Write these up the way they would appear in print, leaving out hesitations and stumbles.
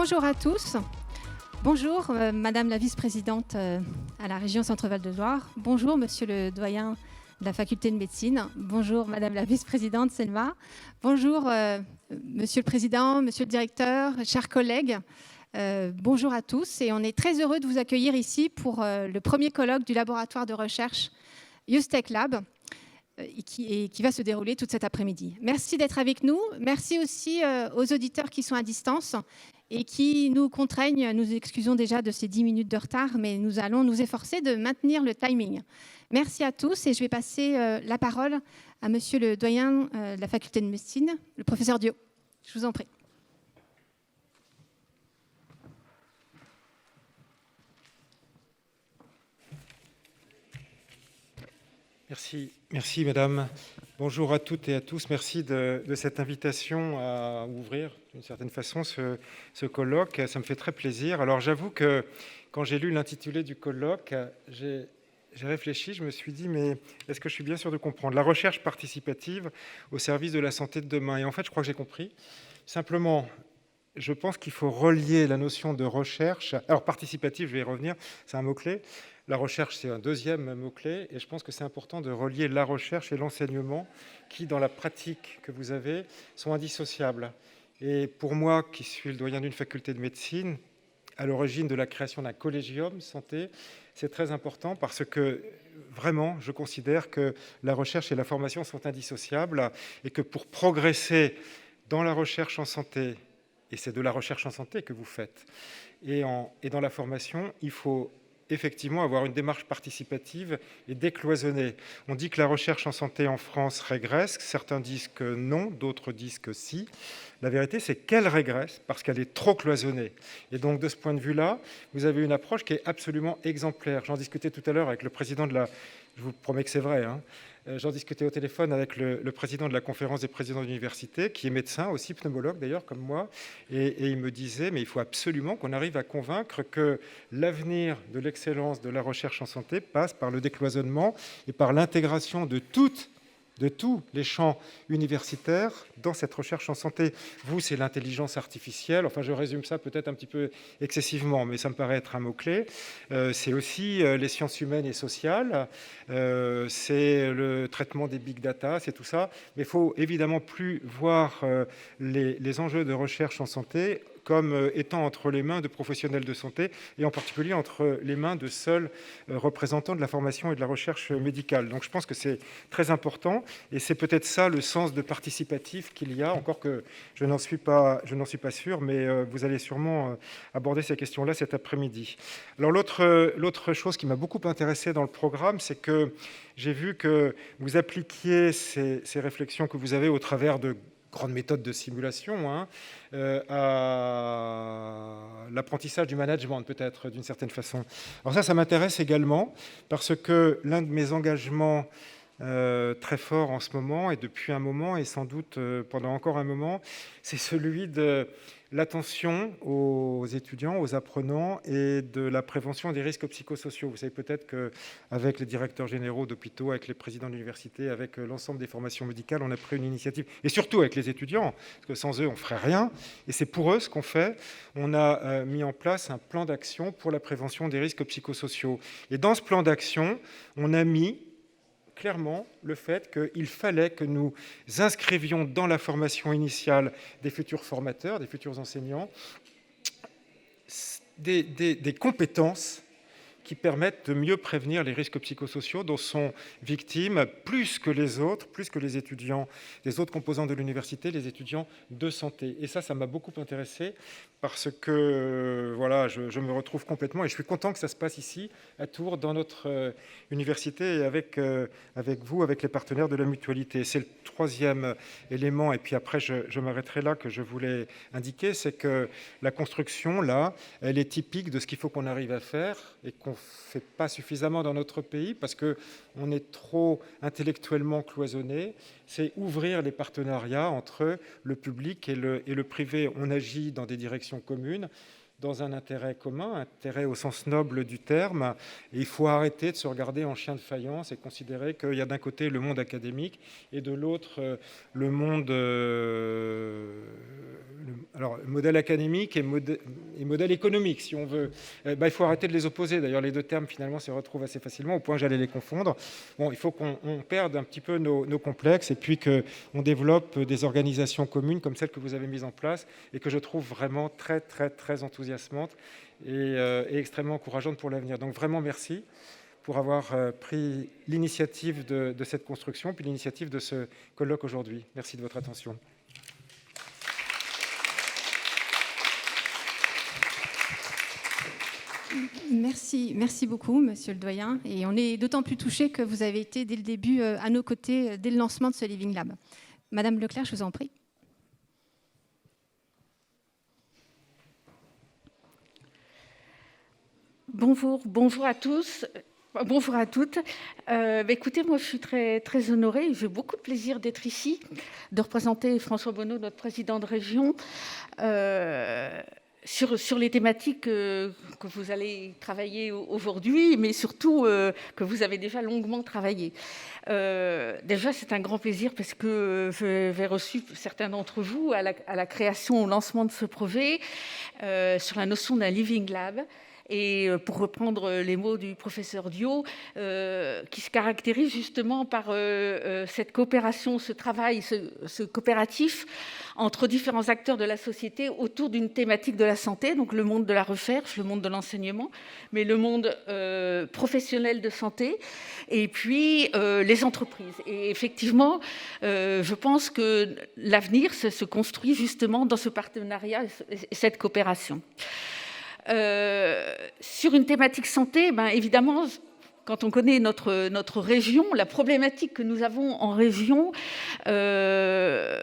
Bonjour à tous. Bonjour, Madame la vice-présidente à la région Centre-Val de Loire. Bonjour, Monsieur le doyen de la faculté de médecine. Bonjour, Madame la vice-présidente Selma. Bonjour, Monsieur le président, Monsieur le directeur, chers collègues. Bonjour à tous et on est très heureux de vous accueillir ici pour le premier colloque du laboratoire de recherche Eustech Lab qui va se dérouler toute cet après-midi. Merci d'être avec nous. Merci aussi aux auditeurs qui sont à distance et qui nous contraignent. Nous excusons déjà de ces 10 minutes de retard, mais nous allons nous efforcer de maintenir le timing. Merci à tous et je vais passer la parole à Monsieur le doyen de la faculté de médecine, le professeur Dio. Je vous en prie. Merci Madame. Bonjour à toutes et à tous. Merci de cette invitation à ouvrir d'une certaine façon ce colloque. Ça me fait très plaisir. Alors j'avoue que quand j'ai lu l'intitulé du colloque, j'ai réfléchi, je me suis dit mais est-ce que je suis bien sûr de comprendre la recherche participative au service de la santé de demain? Et en fait je crois que j'ai compris. Simplement, je pense qu'il faut relier la notion de recherche. Alors participative, je vais y revenir, c'est un mot-clé. La recherche, c'est un deuxième mot-clé, et je pense que c'est important de relier la recherche et l'enseignement qui, dans la pratique que vous avez, sont indissociables. Et pour moi, qui suis le doyen d'une faculté de médecine, à l'origine de la création d'un collégium santé, c'est très important parce que vraiment, je considère que la recherche et la formation sont indissociables et que pour progresser dans la recherche en santé, et c'est de la recherche en santé que vous faites, et dans la formation, il faut effectivement avoir une démarche participative et décloisonnée. On dit que la recherche en santé en France régresse, certains disent que non, d'autres disent que si. La vérité, c'est qu'elle régresse parce qu'elle est trop cloisonnée. Et donc, de ce point de vue-là, vous avez une approche qui est absolument exemplaire. J'en discutais tout à l'heure avec le président de la... Je vous promets que c'est vrai, hein. J'en discutais au téléphone avec le président de la conférence des présidents d'université, qui est médecin, aussi pneumologue d'ailleurs, comme moi, et il me disait, mais il faut absolument qu'on arrive à convaincre que l'avenir de l'excellence de la recherche en santé passe par le décloisonnement et par l'intégration de tous les champs universitaires dans cette recherche en santé. Vous, c'est l'intelligence artificielle. Enfin, je résume ça peut-être un petit peu excessivement, mais ça me paraît être un mot-clé. C'est aussi les sciences humaines et sociales. C'est le traitement des big data, c'est tout ça. Mais il faut évidemment plus voir les enjeux de recherche en santé comme étant entre les mains de professionnels de santé et en particulier entre les mains de seuls représentants de la formation et de la recherche médicale. Donc je pense que c'est très important et c'est peut-être ça le sens de participatif qu'il y a, encore que je n'en suis pas sûr, mais vous allez sûrement aborder ces questions-là cet après-midi. Alors l'autre chose qui m'a beaucoup intéressé dans le programme, c'est que j'ai vu que vous appliquiez ces réflexions que vous avez au travers de grande méthode de simulation, à l'apprentissage du management, peut-être, d'une certaine façon. Alors ça m'intéresse également, parce que l'un de mes engagements très forts en ce moment, et depuis un moment, et sans doute pendant encore un moment, c'est celui de l'attention aux étudiants, aux apprenants et de la prévention des risques psychosociaux. Vous savez peut-être qu'avec les directeurs généraux d'hôpitaux, avec les présidents d'université, avec l'ensemble des formations médicales, on a pris une initiative, et surtout avec les étudiants, parce que sans eux, on ne ferait rien, et c'est pour eux ce qu'on fait. On a mis en place un plan d'action pour la prévention des risques psychosociaux. Et dans ce plan d'action, on a mis clairement le fait qu'il fallait que nous inscrivions dans la formation initiale des futurs formateurs, des futurs enseignants, des compétences qui permettent de mieux prévenir les risques psychosociaux dont sont victimes, plus que les autres, plus que les étudiants des autres composants de l'université, les étudiants de santé. Et ça m'a beaucoup intéressé parce que voilà, je me retrouve complètement et je suis content que ça se passe ici, à Tours, dans notre université et avec vous, avec les partenaires de la mutualité. C'est le troisième élément, et puis après je m'arrêterai là, que je voulais indiquer, c'est que la construction, là, elle est typique de ce qu'il faut qu'on arrive à faire et qu'on ne fait pas suffisamment dans notre pays parce qu'on est trop intellectuellement cloisonné. C'est ouvrir les partenariats entre le public et le privé. On agit dans des directions communes. dans un intérêt commun, intérêt au sens noble du terme. Et il faut arrêter de se regarder en chien de faïence et considérer qu'il y a d'un côté le monde académique et de l'autre le monde... alors, modèle académique et modèle économique, si on veut. Il faut arrêter de les opposer. D'ailleurs, les deux termes, finalement, se retrouvent assez facilement, au point que j'allais les confondre. Bon, il faut qu'on perde un petit peu nos complexes et puis qu'on développe des organisations communes comme celles que vous avez mises en place et que je trouve vraiment très, très, très enthousiasmantes et extrêmement encourageantes pour l'avenir. Donc, vraiment, merci pour avoir pris l'initiative de cette construction, puis l'initiative de ce colloque aujourd'hui. Merci de votre attention. Merci beaucoup, monsieur le doyen. Et on est d'autant plus touchés que vous avez été dès le début à nos côtés, dès le lancement de ce Living Lab. Madame Leclerc, je vous en prie. Bonjour à tous. Bonjour à toutes. Écoutez, moi je suis très, très honorée. J'ai beaucoup de plaisir d'être ici, de représenter François Bonneau, notre président de région, sur les thématiques que vous allez travailler aujourd'hui, mais surtout que vous avez déjà longuement travaillé. Déjà, c'est un grand plaisir parce que j'ai reçu certains d'entre vous à la création, au lancement de ce projet, sur la notion d'un Living Lab. Et pour reprendre les mots du professeur Dio, qui se caractérise justement par cette coopération, ce travail, ce coopératif entre différents acteurs de la société autour d'une thématique de la santé, donc le monde de la recherche, le monde de l'enseignement, mais le monde professionnel de santé, et puis les entreprises. Et effectivement, je pense que l'avenir se construit justement dans ce partenariat et cette coopération. Sur une thématique santé, évidemment, quand on connaît notre région, la problématique que nous avons en région, c'est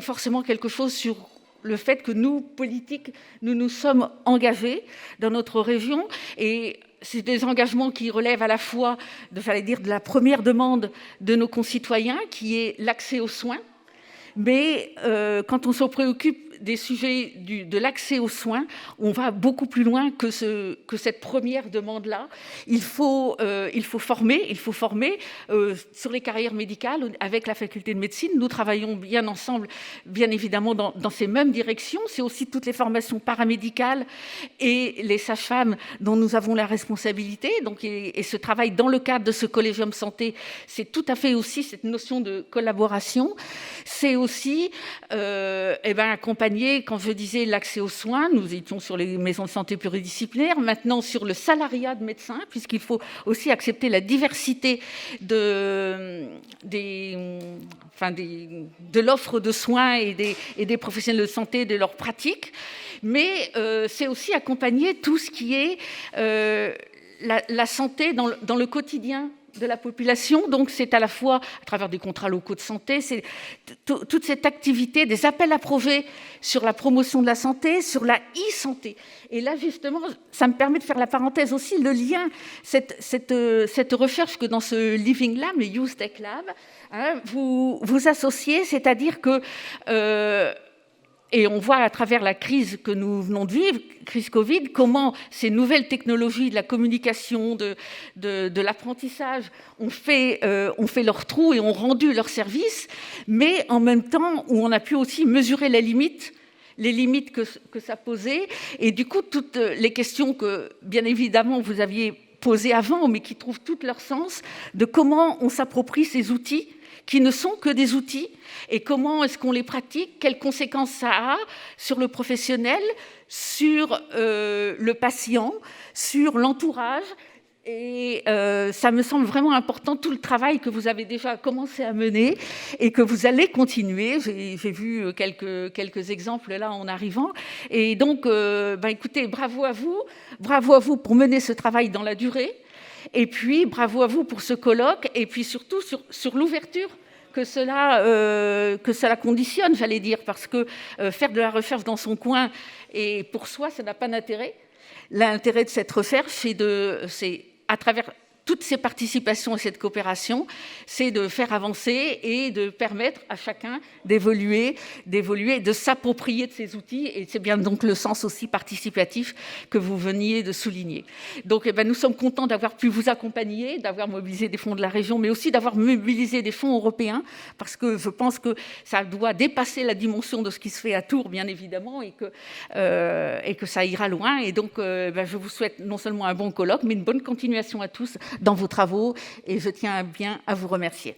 forcément quelque chose sur le fait que nous, politiques, nous sommes engagés dans notre région. Et c'est des engagements qui relèvent à la fois de la première demande de nos concitoyens, qui est l'accès aux soins. Mais quand on se préoccupe des sujets de l'accès aux soins, on va beaucoup plus loin que cette première demande-là. Il faut former sur les carrières médicales avec la faculté de médecine. Nous travaillons bien ensemble, bien évidemment, dans ces mêmes directions. C'est aussi toutes les formations paramédicales et les sages-femmes dont nous avons la responsabilité. Donc, et ce travail dans le cadre de ce collégium santé, c'est tout à fait aussi cette notion de collaboration. C'est aussi accompagner, quand je disais l'accès aux soins, nous étions sur les maisons de santé pluridisciplinaires, maintenant sur le salariat de médecins, puisqu'il faut aussi accepter la diversité de l'offre de soins et des professionnels de santé, de leurs pratiques. Mais c'est aussi accompagner tout ce qui est la santé dans le quotidien de la population. Donc c'est à la fois à travers des contrats locaux de santé, c'est toute cette activité, des appels à projets sur la promotion de la santé, sur la e-santé. Et là justement, ça me permet de faire la parenthèse aussi, le lien, cette recherche que dans ce Living Lab, le Youth Tech Lab, vous associez, c'est-à-dire que et on voit à travers la crise que nous venons de vivre, crise Covid, comment ces nouvelles technologies de la communication, de l'apprentissage ont fait leur trou et ont rendu leur service, mais en même temps où on a pu aussi mesurer les limites que ça posait. Et du coup, toutes les questions que, bien évidemment, vous aviez posées avant, mais qui trouvent tout leur sens, de comment on s'approprie ces outils qui ne sont que des outils, et comment est-ce qu'on les pratique, quelles conséquences ça a sur le professionnel, sur le patient, sur l'entourage. Et ça me semble vraiment important, tout le travail que vous avez déjà commencé à mener et que vous allez continuer. J'ai vu quelques exemples là en arrivant. Et donc, écoutez, bravo à vous pour mener ce travail dans la durée. Et puis, bravo à vous pour ce colloque, et puis surtout sur l'ouverture que cela conditionne, j'allais dire, parce que faire de la recherche dans son coin et pour soi, ça n'a pas d'intérêt. L'intérêt de cette recherche, c'est à travers toutes ces participations et cette coopération, c'est de faire avancer et de permettre à chacun d'évoluer, de s'approprier de ces outils. Et c'est bien donc le sens aussi participatif que vous veniez de souligner. Donc nous sommes contents d'avoir pu vous accompagner, d'avoir mobilisé des fonds de la région, mais aussi d'avoir mobilisé des fonds européens, parce que je pense que ça doit dépasser la dimension de ce qui se fait à Tours, bien évidemment, et que ça ira loin. Et donc je vous souhaite non seulement un bon colloque, mais une bonne continuation à tous dans vos travaux, et je tiens bien à vous remercier.